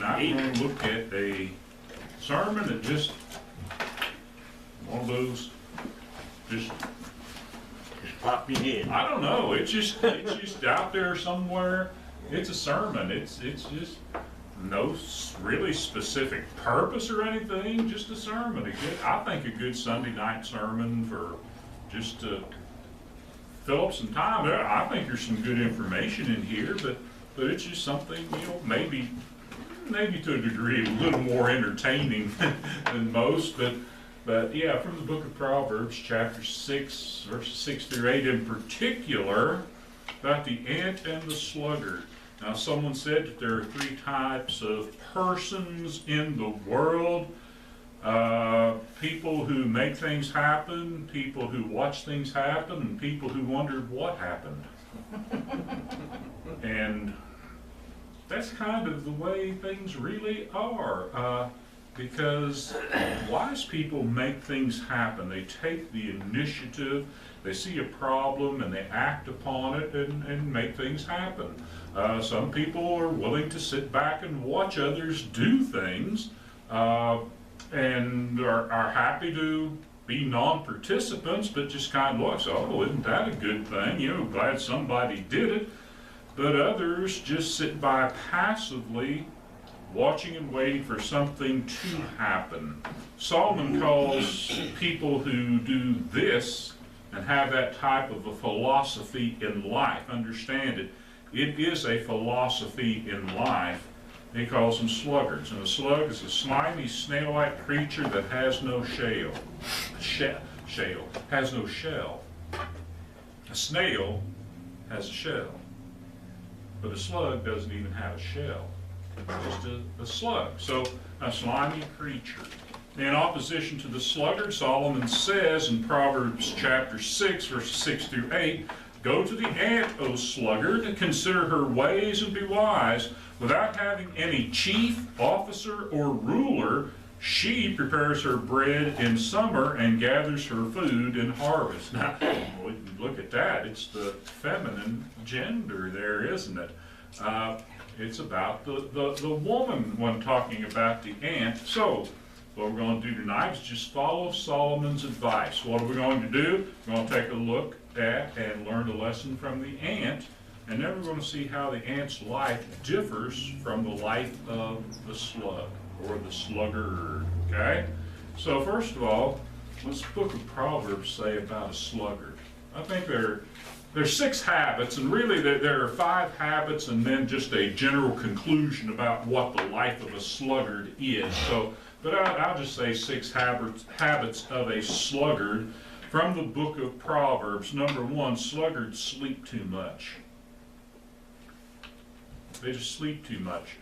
I'm going to look at a sermon that just, one of those, just pop your head. I don't know. It's just out there somewhere. It's a sermon. It's just no really specific purpose or anything. Just a sermon. I think a good Sunday night sermon for just to fill up some time. I think there's some good information in here, but it's just something, maybe to a degree a little more entertaining than most, but yeah, from the book of Proverbs, chapter 6, verses 6 through 8 in particular, about the ant and the sluggard. Now, someone said that there are 3 types of persons in the world. People who make things happen, people who watch things happen, and people who wondered what happened. And that's kind of the way things really are. Because wise people make things happen. They take the initiative, they see a problem, and they act upon it and make things happen. Some people are willing to sit back and watch others do things and are happy to be non-participants, but just kind of look, oh, isn't that a good thing? Glad somebody did it. But others just sit by passively, watching and waiting for something to happen. Solomon calls people who do this and have that type of a philosophy in life. Understand it. It is a philosophy in life. He calls them sluggards. And a slug is a slimy, snail-like creature that has no shell. Has no shell. A snail has a shell. But a slug doesn't even have a shell. Just a slug. So a slimy creature. In opposition to the sluggard, Solomon says in Proverbs chapter 6, verses 6 through 8, "Go to the ant, O sluggard, and consider her ways and be wise. Without having any chief, officer, or ruler, she prepares her bread in summer and gathers her food in harvest." Now, look at that. It's the feminine gender there, isn't it? It's about the woman when talking about the ant. So, what we're going to do tonight is just follow Solomon's advice. What are we going to do? We're going to take a look at and learn a lesson from the ant, and then we're going to see how the ant's life differs from the life of the slug, or the sluggard, okay? So first of all, what's the book of Proverbs say about a sluggard? I think there's 6 habits, and really there are 5 habits and then just a general conclusion about what the life of a sluggard is. But I'll just say 6 habits of a sluggard from the book of Proverbs. Number 1, sluggards sleep too much. They just sleep too much.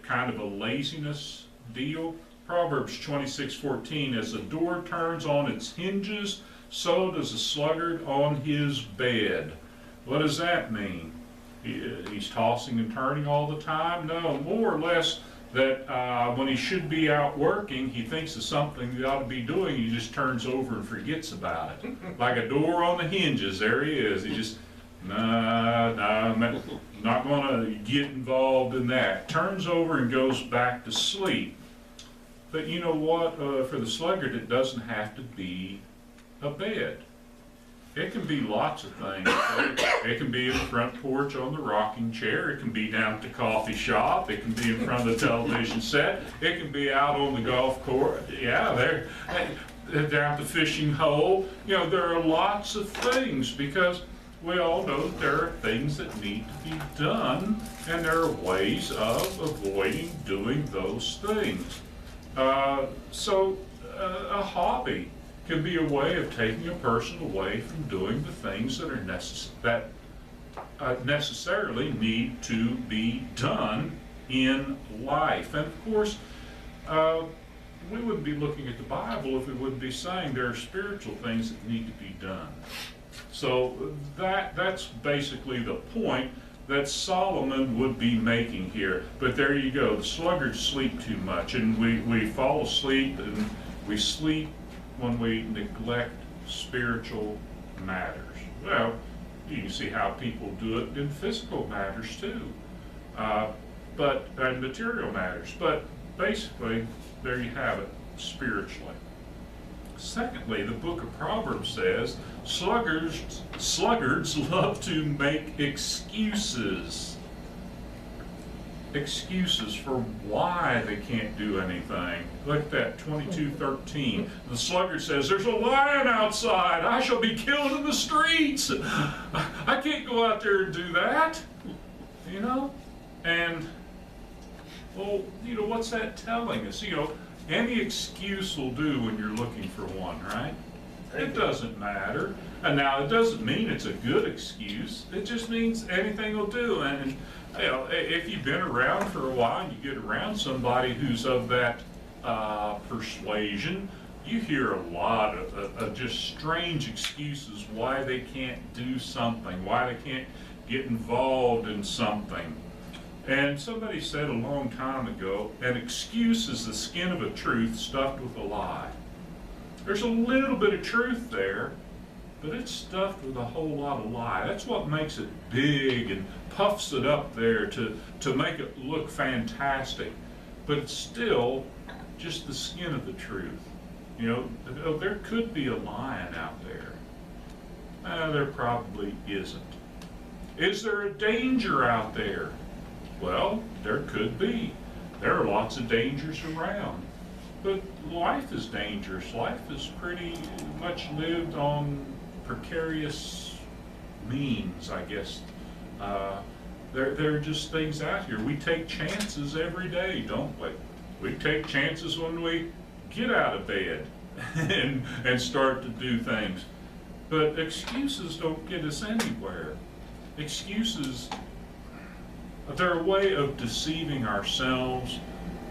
Kind of a laziness deal. Proverbs 26:14, "As a door turns on its hinges, so does a sluggard on his bed." What does that mean? He's tossing and turning all the time? No, more or less that when he should be out working, he thinks of something he ought to be doing, he just turns over and forgets about it. Like a door on the hinges, there he is. He just, I'm not going to get involved in that. Turns over and goes back to sleep. But you know what? For the sluggard, it doesn't have to be a bed. It can be lots of things. It can be in the front porch on the rocking chair. It can be down at the coffee shop. It can be in front of the television set. It can be out on the golf course. Yeah, they're down at the fishing hole. There are lots of things, because we all know that there are things that need to be done, and there are ways of avoiding doing those things. So a hobby can be a way of taking a person away from doing the things that are necessarily need to be done in life. And of course, we wouldn't be looking at the Bible if we wouldn't be saying there are spiritual things that need to be done. So that's basically the point that Solomon would be making here. But there you go, the sluggards sleep too much, and we fall asleep, and we sleep when we neglect spiritual matters. Well, you can see how people do it in physical matters too. and material matters. But basically, there you have it, spiritually. Secondly, the book of Proverbs says sluggards love to make excuses. Excuses for why they can't do anything. Look at that, 22:13. The sluggard says, "There's a lion outside. I shall be killed in the streets. I can't go out there and do that." You know? And, well, you know, what's that telling us? You know, any excuse will do when you're looking for one, right? It doesn't matter. And now, it doesn't mean it's a good excuse. It just means anything will do. And you know, if you've been around for a while and you get around somebody who's of that persuasion, you hear a lot of just strange excuses why they can't do something, why they can't get involved in something. And somebody said a long time ago, an excuse is the skin of a truth stuffed with a lie. There's a little bit of truth there, but it's stuffed with a whole lot of lie. That's what makes it big and puffs it up there to make it look fantastic. But it's still just the skin of the truth. You know, there could be a lion out there. There probably isn't. Is there a danger out there? Well, there could be. There are lots of dangers around. But life is dangerous. Life is pretty much lived on precarious means, I guess. There are just things out here. We take chances every day, don't we? We take chances when we get out of bed and start to do things. But excuses don't get us anywhere. Excuses, they're a way of deceiving ourselves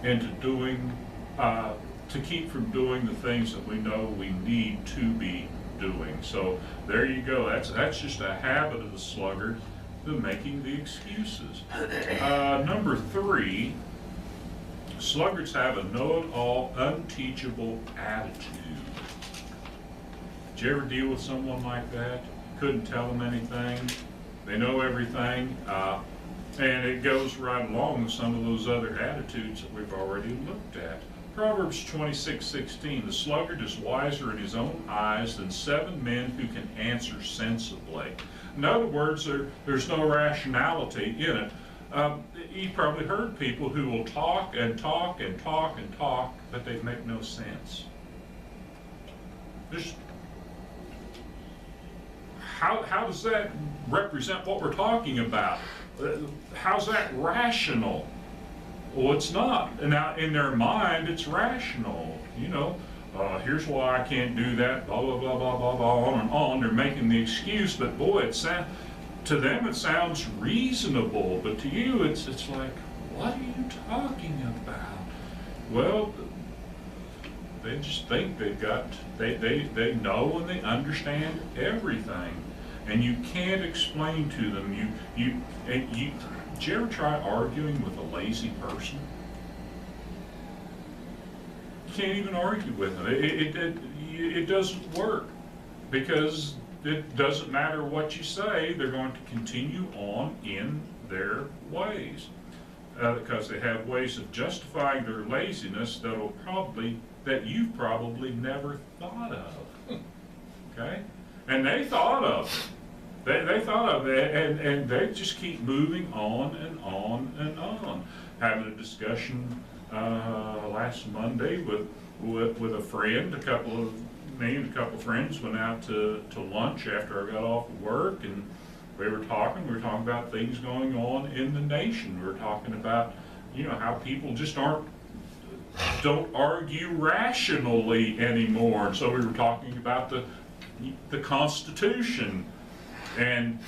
into doing, to keep from doing the things that we know we need to be doing. So there you go. That's just a habit of the sluggard, the making the excuses. Number 3, sluggards have a know-it-all, unteachable attitude. Did you ever deal with someone like that? Couldn't tell them anything. They know everything. And it goes right along with some of those other attitudes that we've already looked at. Proverbs 26:16, the sluggard is wiser in his own eyes than 7 men who can answer sensibly. In other words, there's no rationality in it. You've probably heard people who will talk and talk and talk and talk, but they make no sense. How does that represent what we're talking about? How's that rational? Well, it's not. Now, in their mind, it's rational. You know, here's why I can't do that, blah, blah, blah, blah, blah, blah, on and on. They're making the excuse, but boy, to them it sounds reasonable, but to you it's like, what are you talking about? Well, they just think they know and they understand everything. And you can't explain to them. Did you ever try arguing with a lazy person? You can't even argue with them. It doesn't work, because it doesn't matter what you say, they're going to continue on in their ways. Because they have ways of justifying their laziness that you've probably never thought of. Okay? And they thought of it. They thought of it, and they just keep moving on and on and on. Having a discussion last Monday with a friend. Me and a couple of friends went out to lunch after I got off of work, and we were talking about things going on in the nation. We were talking about, how people just don't argue rationally anymore. And so we were talking about the Constitution. And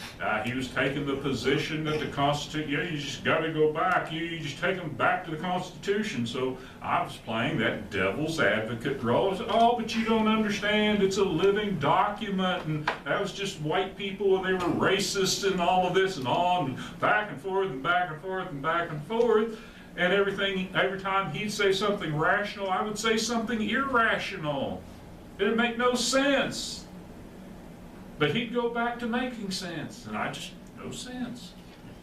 he was taking the position that the Constitution, you just got to go back. You just take them back to the Constitution. So I was playing that devil's advocate role. I said, oh, but you don't understand. It's a living document. And that was just white people, and they were racist and all of this and on, and back and forth and back and forth and back and forth. And every time he'd say something rational, I would say something irrational. It didn't make no sense. But he'd go back to making sense, and no sense.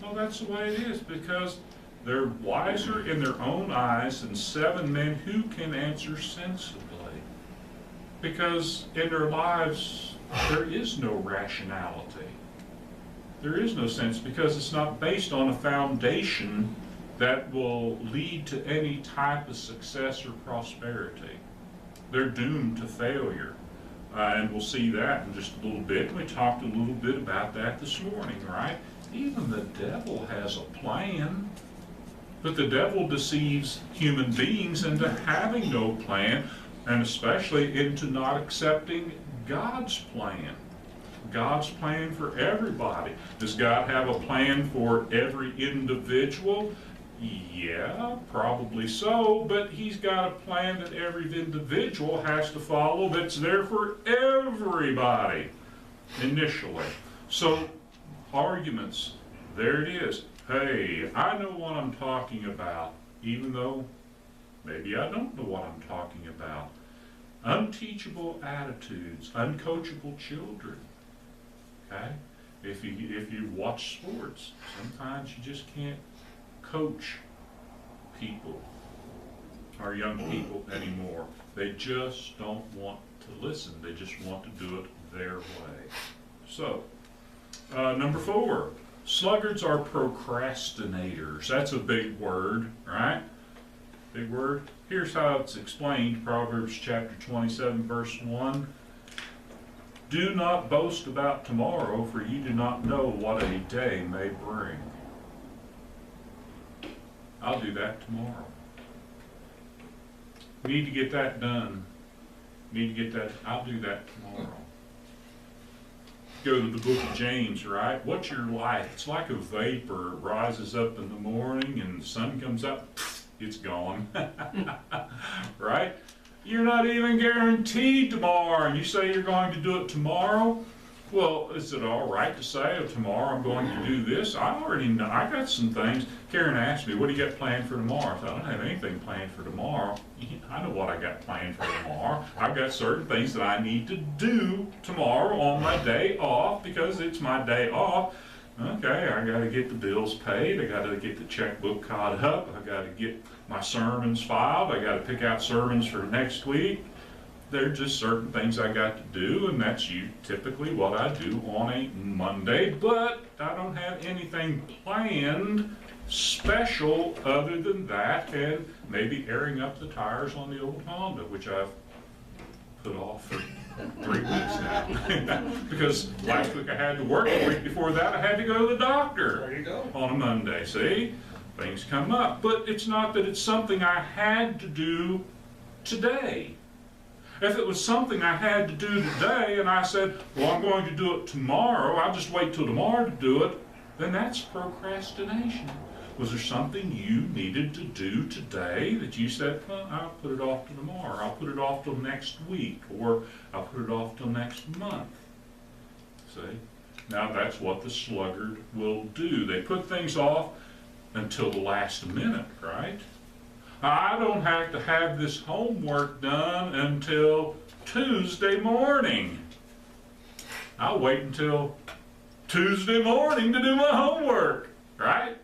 Well, that's the way it is, because They're wiser in their own eyes than 7 men who can answer sensibly. Because in their lives, there is no rationality. There is no sense because it's not based on a foundation that will lead to any type of success or prosperity. They're doomed to failure. And we'll see that in just a little bit. We talked a little bit about that this morning, right? Even the devil has a plan, but the devil deceives human beings into having no plan, and especially into not accepting God's plan. God's plan for everybody. Does God have a plan for every individual? Yeah, probably so, but he's got a plan that every individual has to follow that's there for everybody initially. So, arguments, there it is. Hey, I know what I'm talking about, even though maybe I don't know what I'm talking about. Unteachable attitudes, uncoachable children. Okay? If you watch sports, sometimes you just can't coach people or young people anymore. They just don't want to listen. They just want to do it their way. So, number 4, sluggards are procrastinators. That's a big word, right? Big word. Here's how it's explained, Proverbs chapter 27, verse 1. Do not boast about tomorrow, for you do not know what a day may bring. I'll do that tomorrow. Need to get that done. Need to get that, I'll do that tomorrow. Go to the book of James, right? What's your life? It's like a vapor. It rises up in the morning and the sun comes up, it's gone. Right? You're not even guaranteed tomorrow, and you say you're going to do it tomorrow. Well, is it all right to say, oh, tomorrow I'm going to do this? I already know. I got some things. Karen asked me, what do you got planned for tomorrow? I said, I don't have anything planned for tomorrow. I know what I got planned for tomorrow. I've got certain things that I need to do tomorrow on my day off because it's my day off. Okay, I got to get the bills paid. I got to get the checkbook caught up. I got to get my sermons filed. I got to pick out sermons for next week. There are just certain things I got to do, and that's typically what I do on a Monday, but I don't have anything planned special other than that, and maybe airing up the tires on the old Honda, which I've put off for 3 weeks now. Because last week I had to work, the week before that I had to go to the doctor. There you go. On a Monday, see? Things come up, but it's not that it's something I had to do today. If it was something I had to do today and I said, well, I'm going to do it tomorrow, I'll just wait till tomorrow to do it, then that's procrastination. Was there something you needed to do today that you said, well, I'll put it off to tomorrow, I'll put it off till next week, or I'll put it off till next month? See? Now that's what the sluggard will do. They put things off until the last minute, right? I don't have to have this homework done until Tuesday morning. I'll wait until Tuesday morning to do my homework, right?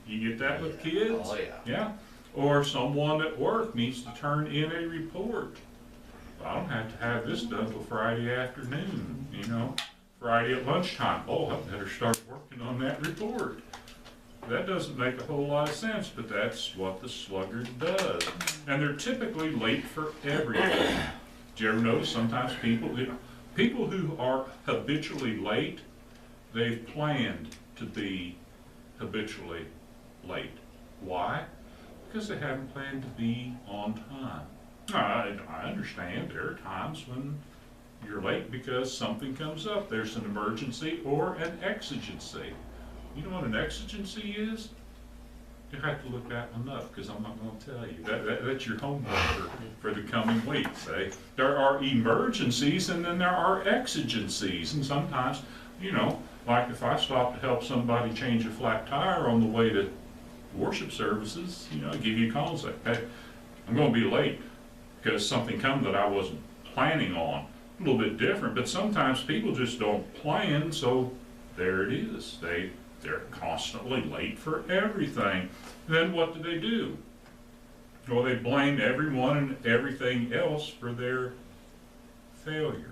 You get that with kids? Oh, yeah. Yeah. Or someone at work needs to turn in a report. I don't have to have this done till Friday afternoon, Friday at lunchtime. Oh, I better start working on that report. That doesn't make a whole lot of sense, but that's what the sluggard does. And they're typically late for everything. Do you ever notice sometimes people who are habitually late, they've planned to be habitually late. Why? Because they haven't planned to be on time. I understand there are times when you're late because something comes up. There's an emergency or an exigency. You know what an exigency is? You have to look that one up because I'm not going to tell you. That's your homework for the coming weeks. There are emergencies and then there are exigencies. And sometimes, like if I stop to help somebody change a flat tire on the way to worship services, I give you a call and say, hey, I'm going to be late because something come that I wasn't planning on. A little bit different, but sometimes people just don't plan, so there it is. They They're constantly late for everything. Then what do? Well, they blame everyone and everything else for their failures.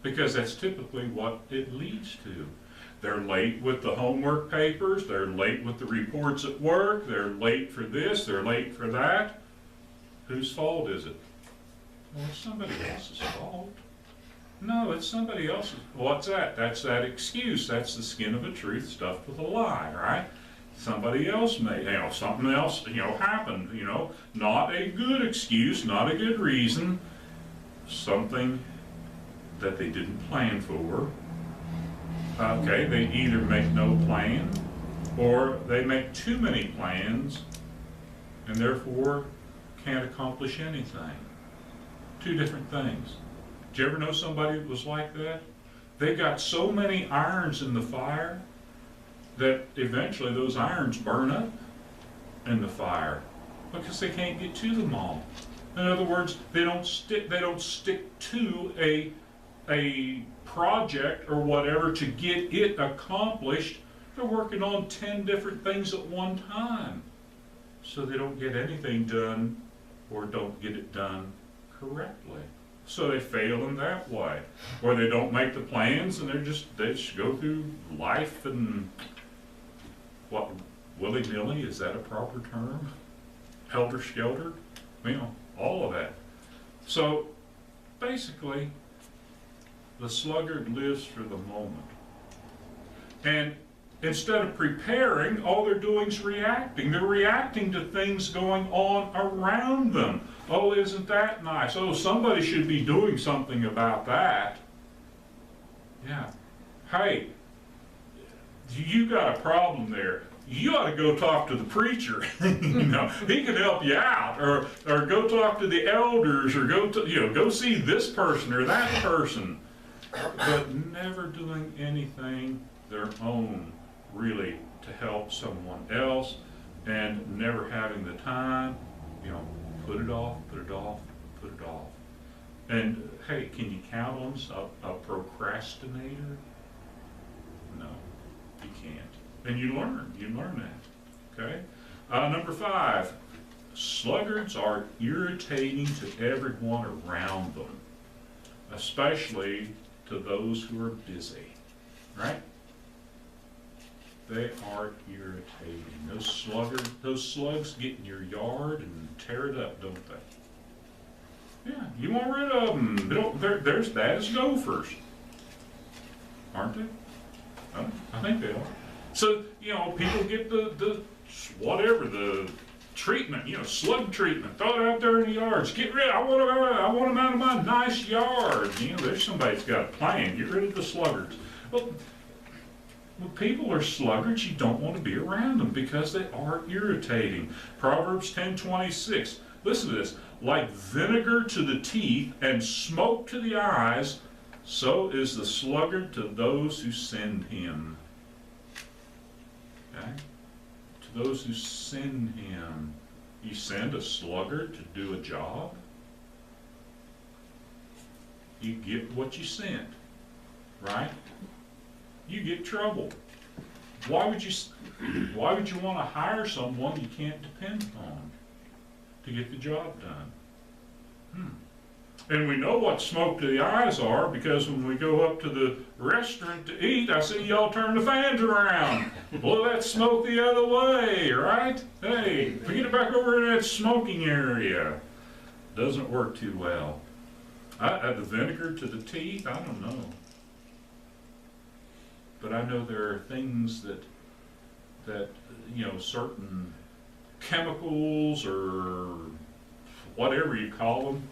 Because that's typically what it leads to. They're late with the homework papers, they're late with the reports at work, they're late for this, they're late for that. Whose fault is it? Well, it's somebody else's fault. No, it's somebody else's. What's that? That's that excuse. That's the skin of a truth stuffed with a lie, right? Somebody else made, something else, happened, not a good excuse, not a good reason, something that they didn't plan for. Okay, they either make no plan, or they make too many plans, and therefore can't accomplish anything. Two different things. Did you ever know somebody that was like that? They got so many irons in the fire that eventually those irons burn up in the fire because they can't get to them all. In other words, they don't stick to a project or whatever to get it accomplished. They're working on 10 different things at one time. So they don't get anything done or don't get it done correctly. So they fail in that way. Or they don't make the plans and they just go through life and what, willy-nilly, is that a proper term? Helter-skelter? All of that. So basically, the sluggard lives for the moment. And instead of preparing, all they're doing is reacting. They're reacting to things going on around them. Oh, isn't that nice? Oh, somebody should be doing something about that. Yeah. Hey, you got a problem there. You ought to go talk to the preacher. He can help you out, or go talk to the elders, or go see this person or that person. But never doing anything their own, really, to help someone else, and never having the time, put it off. And hey, can you count on a procrastinator? No, you can't. And you learn that, okay? Number 5, sluggards are irritating to everyone around them, especially to those who are busy, right? They are irritating. Those slugs get in your yard and tear it up, don't they? Yeah, you want rid of them. They're as bad as gophers, aren't they? I think they are. So, people get the treatment, slug treatment, throw it out there in the yards, get rid of, I want them out of my nice yard. There's somebody that's got a plan, get rid of the sluggards. Well, when people are sluggards, you don't want to be around them because they are irritating. Proverbs 10:26, listen to this, like vinegar to the teeth and smoke to the eyes, so is the sluggard to those who send him. Okay? To those who send him. You send a sluggard to do a job, you get what you sent, right? You get trouble. Why would you want to hire someone you can't depend on to get the job done? And we know what smoke to the eyes are because when we go up to the restaurant to eat, I see y'all turn the fans around. Blow that smoke the other way, right? Hey, we get it back over in that smoking area. Doesn't work too well. The vinegar to the teeth, I don't know. But I know there are things that certain chemicals or whatever you call them,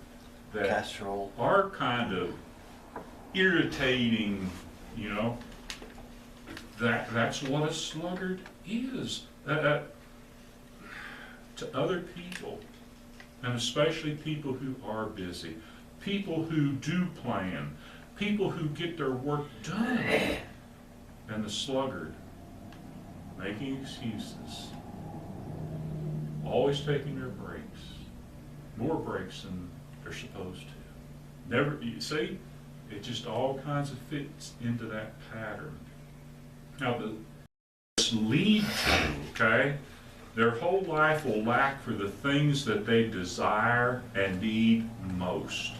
that casserole are kind of irritating, that's what a sluggard is to other people, and especially people who are busy, people who do plan, people who get their work done. And the sluggard making excuses, always taking their breaks, more breaks than they're supposed to. Never, you see, it just all kinds of fits into that pattern. Now, this lead to, okay? Their whole life will lack for the things that they desire and need most.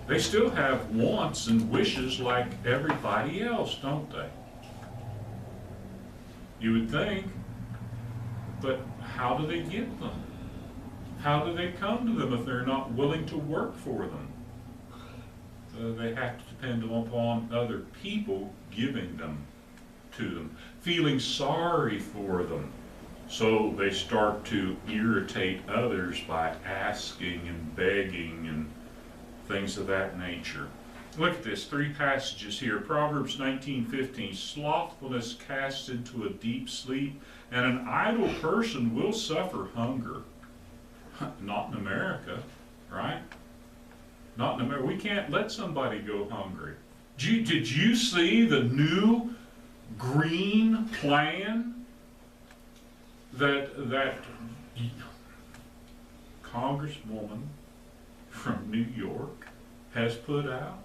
They still have wants and wishes like everybody else, don't they? You would think, but how do they get them? How do they come to them if they're not willing to work for them? They have to depend upon other people giving them to them, feeling sorry for them. So they start to irritate others by asking and begging and things of that nature. Look at this, 3 passages here. Proverbs 19:15, slothfulness casts into a deep sleep, and an idle person will suffer hunger. Not in America, right? Not in America. We can't let somebody go hungry. Did you see the new green plan that Congresswoman from New York has put out?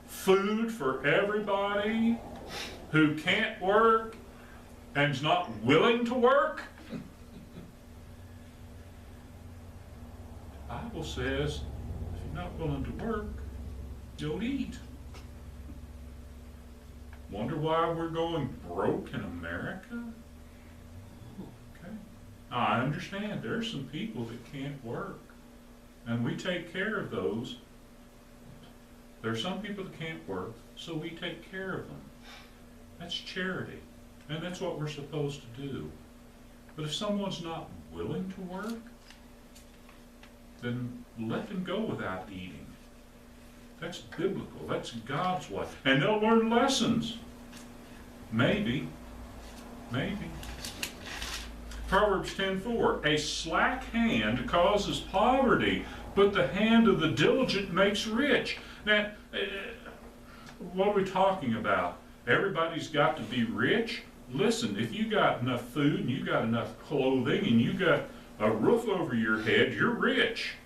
Food for everybody who can't work and is not willing to work. The Bible says if you're not willing to work, you'll eat. Wonder why we're going broke in America? Okay. I understand there's some people that can't work, and we take care of those. There's some people that can't work, so we take care of them. That's charity, and that's what we're supposed to do. But if someone's not willing to work, then let them go without eating. That's biblical. That's God's way. And they'll learn lessons. Maybe. Maybe. Proverbs 10:4, a slack hand causes poverty, but the hand of the diligent makes rich. Now, what are we talking about? Everybody's got to be rich? Listen, if you got enough food and you got enough clothing and you got a roof over your head, you're rich.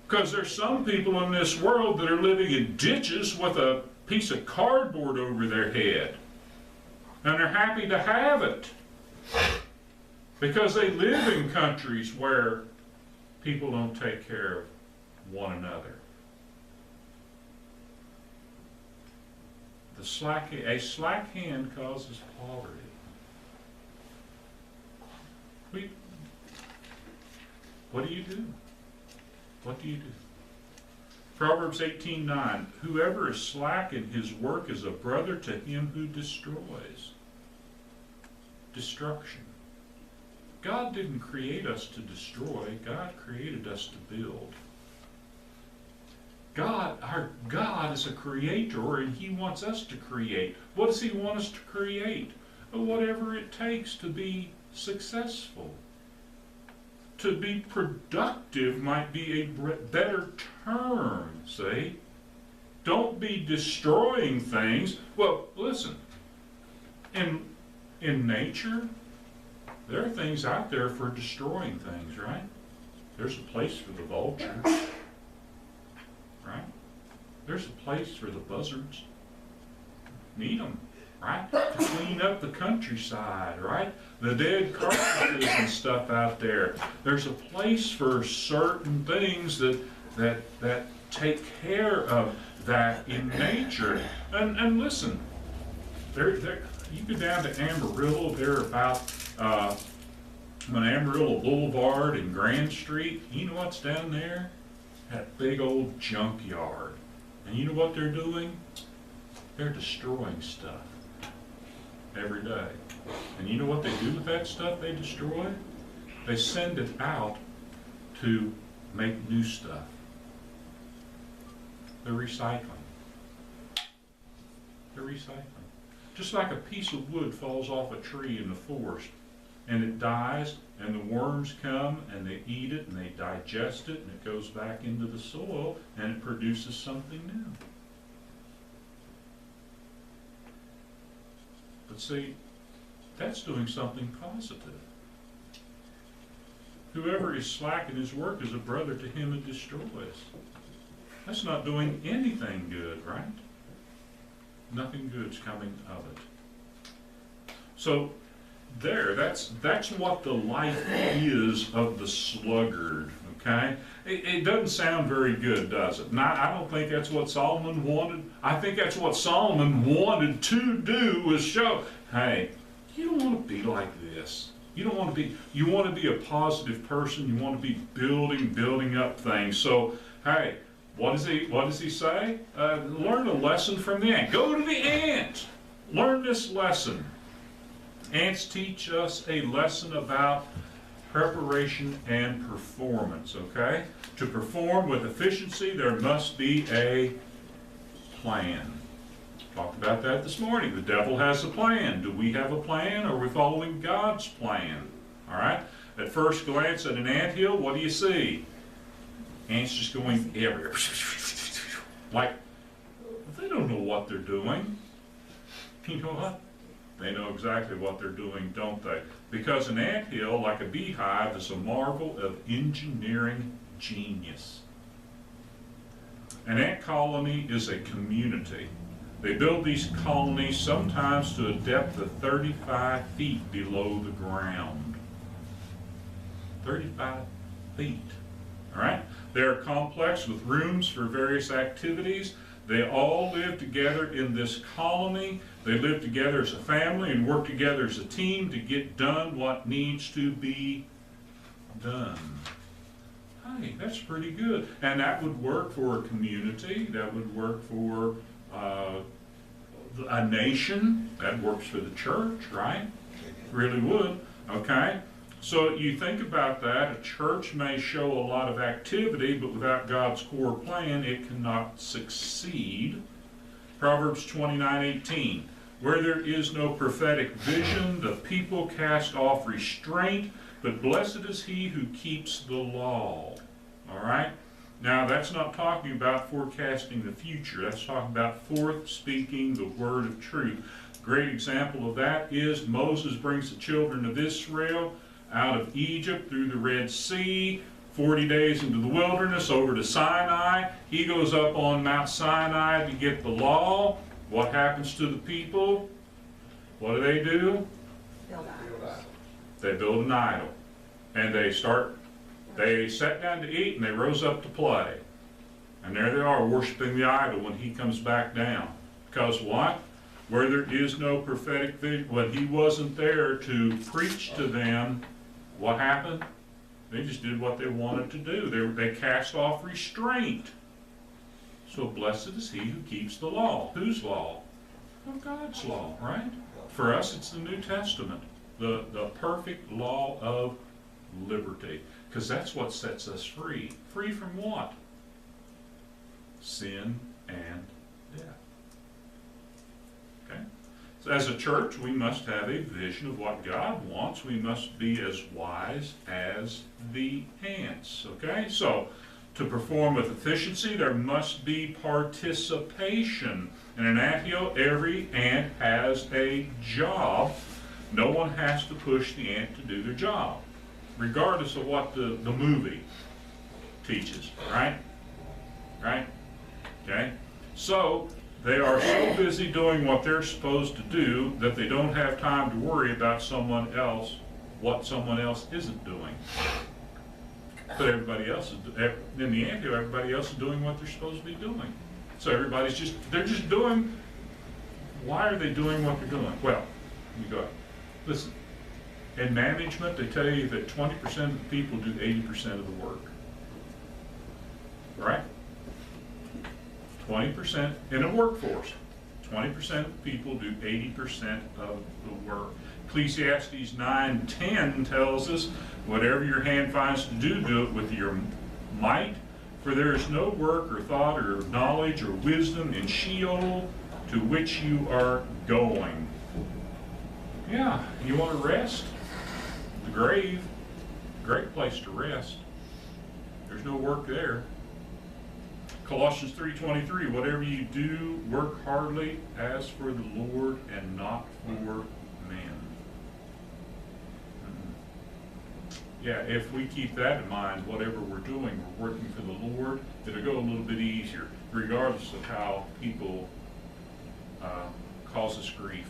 Because there's some people in this world that are living in ditches with a piece of cardboard over their head. And they're happy to have it. Because they live in countries where people don't take care of one another. A slack hand causes poverty. What do you do? What do you do? Proverbs 18:9, whoever is slack in his work is a brother to him who destroys. Destruction. God didn't create us to destroy. God created us to build. Our God is a creator, and he wants us to create. What does he want us to create? Whatever it takes to be successful. To be productive might be a better term, see? Don't be destroying things. Well, listen, in nature, there are things out there for destroying things, right? There's a place for the vulture, right? There's a place for the buzzards. Need them, right? To clean up the countryside, right? The dead carcasses and stuff out there. There's a place for certain things that take care of that in nature. And listen, you go down to Amarillo, they're about on Amarillo Boulevard and Grand Street. You know what's down there? That big old junkyard. And you know what they're doing? They're destroying stuff every day. And you know what they do with that stuff they destroy? They send it out to make new stuff. They're recycling. They're recycling. Just like a piece of wood falls off a tree in the forest and it dies and the worms come and they eat it and they digest it and it goes back into the soil and it produces something new. But see, that's doing something positive. Whoever is slack in his work is a brother to him who destroys. That's not doing anything good, right? Nothing good's coming of it. So that's what the life is of the sluggard, okay? It doesn't sound very good, does it? And I don't think that's what Solomon wanted. I think that's what Solomon wanted to do, was show, hey, you don't want to be like this. You don't want to be, you want to be a positive person. You want to be building up things. So, hey, what does he say? Learn a lesson from the ant. Go to the ant. Learn this lesson. Ants teach us a lesson about preparation and performance, okay? To perform with efficiency, there must be a plan. Talked about that this morning. The devil has a plan. Do we have a plan, or are we following God's plan? All right? At first glance at an anthill, what do you see? Ants just going everywhere. Like, they don't know what they're doing. You know what? They know exactly what they're doing, don't they? Because an anthill, like a beehive, is a marvel of engineering genius. An ant colony is a community. They build these colonies sometimes to a depth of 35 feet below the ground. 35 feet. All right? They are complex with rooms for various activities. They all live together in this colony. They live together as a family and work together as a team to get done what needs to be done. Hey, that's pretty good. And that would work for a community. That would work for a nation. That works for the church, right? Really would. Okay? So you think about that. A church may show a lot of activity, but without God's core plan, it cannot succeed. Proverbs 29:18. Where there is no prophetic vision, the people cast off restraint, but blessed is he who keeps the law. All right? Now, that's not talking about forecasting the future. That's talking about forth speaking the word of truth. A great example of that is Moses brings the children of Israel out of Egypt through the Red Sea, 40 days into the wilderness, over to Sinai. He goes up on Mount Sinai to get the law. What happens to the people? What do? Build idols. They build an idol. And they sat down to eat and they rose up to play. And there they are worshiping the idol when he comes back down. Because what? Where there is no prophetic vision, when he wasn't there to preach to them, what happened? They just did what they wanted to do. They cast off restraint. So blessed is he who keeps the law. Whose law? Well, God's law, right? For us, it's the New Testament. The perfect law of liberty. Because that's what sets us free. Free from what? Sin and death. Okay? So as a church, we must have a vision of what God wants. We must be as wise as the ants. Okay? So, to perform with efficiency, there must be participation. In an anthill, every ant has a job. No one has to push the ant to do their job, regardless of what the movie teaches, right? Right? Okay? So, they are so busy doing what they're supposed to do that they don't have time to worry about someone else, what someone else isn't doing. But everybody else is, in the anthill, everybody else is doing what they're supposed to be doing. So they're just doing, why are they doing what they're doing? Well, you go, listen, in management, they tell you that 20% of the people do 80% of the work. Right? 20% in a workforce. 20% of people do 80% of the work. Ecclesiastes 9:10 tells us, whatever your hand finds to do, do it with your might, for there is no work or thought or knowledge or wisdom in Sheol to which you are going. Yeah, you want to rest? The grave, great place to rest. There's no work there. Colossians 3:23, whatever you do, work heartily as for the Lord and not for man. Yeah, if we keep that in mind, whatever we're doing, we're working for the Lord, it'll go a little bit easier, regardless of how people causes grief.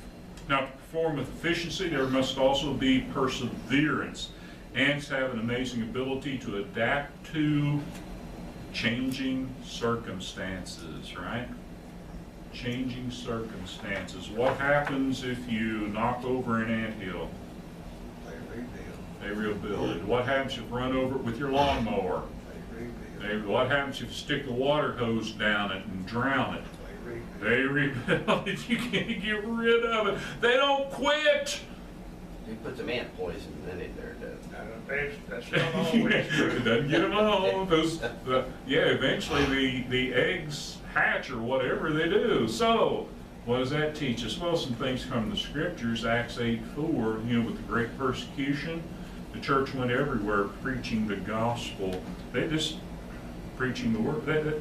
Now, to perform with efficiency, there must also be perseverance. Ants have an amazing ability to adapt to changing circumstances, right? Changing circumstances. What happens if you knock over an anthill? They rebuild it. What happens if you run over it with your lawnmower? What happens if you stick the water hose down it and drown it? They rebuild it. You can't get rid of it. They don't quit. You put some ant poison in it there, That's not always true. It doesn't get them home. Eventually the eggs hatch or whatever they do. So, what does that teach us? Well, some things from the scriptures. Acts 8:4, with the great persecution, the church went everywhere preaching the gospel. They just preaching the word. They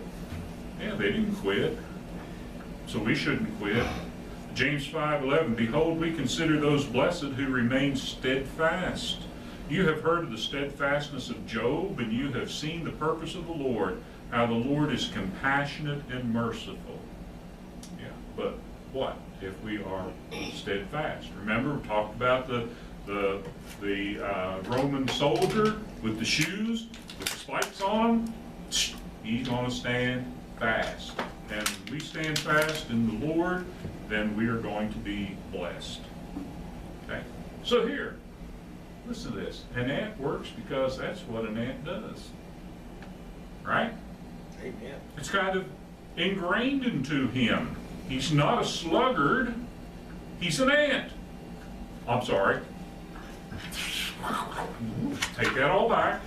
didn't quit. So we shouldn't quit. James 5:11, behold, we consider those blessed who remain steadfast. You have heard of the steadfastness of Job, and you have seen the purpose of the Lord, how the Lord is compassionate and merciful. Yeah, but what if we are steadfast? Remember, we talked about the Roman soldier with the shoes, with the spikes on them. He's going to stand fast. And we stand fast in the Lord, then we are going to be blessed. Okay? So here, listen to this. An ant works because that's what an ant does. Right? Amen. It's kind of ingrained into him. He's not a sluggard. He's an ant. I'm sorry. Take that all back.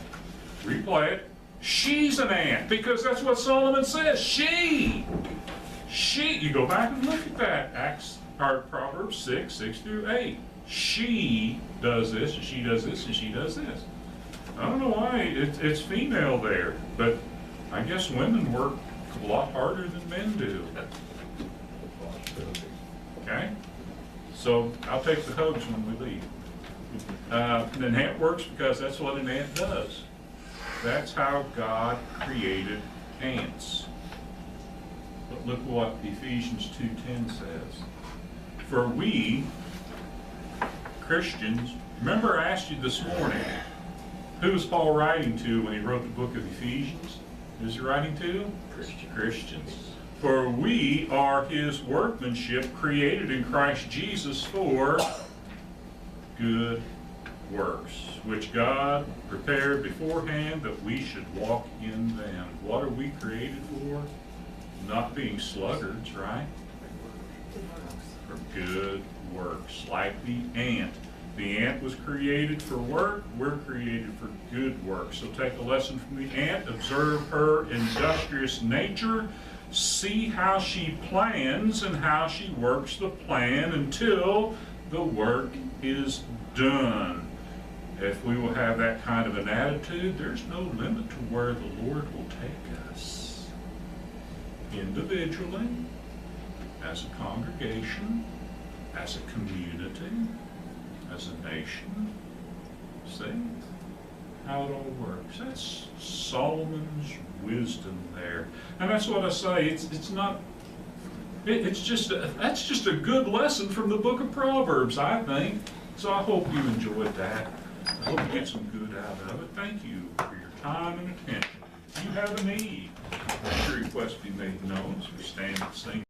Replay it. She's an ant, because that's what Solomon says. She. You go back and look at that. Proverbs 6:6-8. She does this, and she does this, and she does this. I don't know why it's female there, but I guess women work a lot harder than men do. Okay? So I'll take the hugs when we leave. An ant works because that's what an ant does. That's how God created ants. But look what Ephesians 2:10 says. For we, Christians, remember I asked you this morning, who was Paul writing to when he wrote the book of Ephesians? Who's he writing to? Christians. For we are his workmanship, created in Christ Jesus for good works, which God prepared beforehand that we should walk in them. What are we created for? Not being sluggards, right? For good works, like the ant. The ant was created for work, we're created for good work. So take a lesson from the ant, observe her industrious nature, see how she plans and how she works the plan until the work is done. If we will have that kind of an attitude, there's no limit to where the Lord will take us. Individually, as a congregation, as a community, as a nation. See how it all works. That's Solomon's wisdom there. And that's what I say, it's not, that's just a good lesson from the book of Proverbs, I think. So I hope you enjoyed that. I hope you get some good out of it. Thank you for your time and attention. If you have a need, let your request be made known as we stand and sing.